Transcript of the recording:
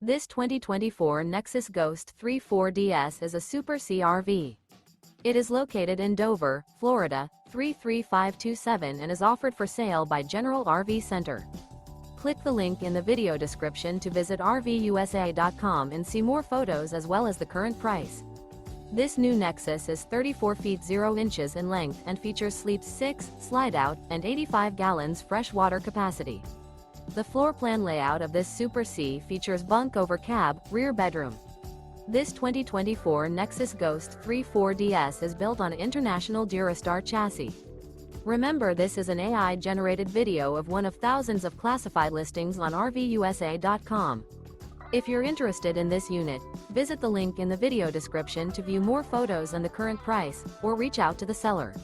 This 2024 Nexus Ghost 34DS is a Super C RV. It is located in Dover, Florida, 33527 and is offered for sale by General RV Center. Click the link in the video description to visit RVUSA.com and see more photos as well as the current price. This new Nexus is 34 feet 0 inches in length and features Sleep 6, Slideout, and 85 gallons fresh water capacity. The floor plan layout of this Super C features Bunk Over Cab, rear bedroom. This 2024 Nexus Ghost 34DS is built on International DuraStar chassis. Remember, this is an AI-generated video of one of thousands of classified listings on RVUSA.com. If you're interested in this unit, visit the link in the video description to view more photos and the current price, or reach out to the seller.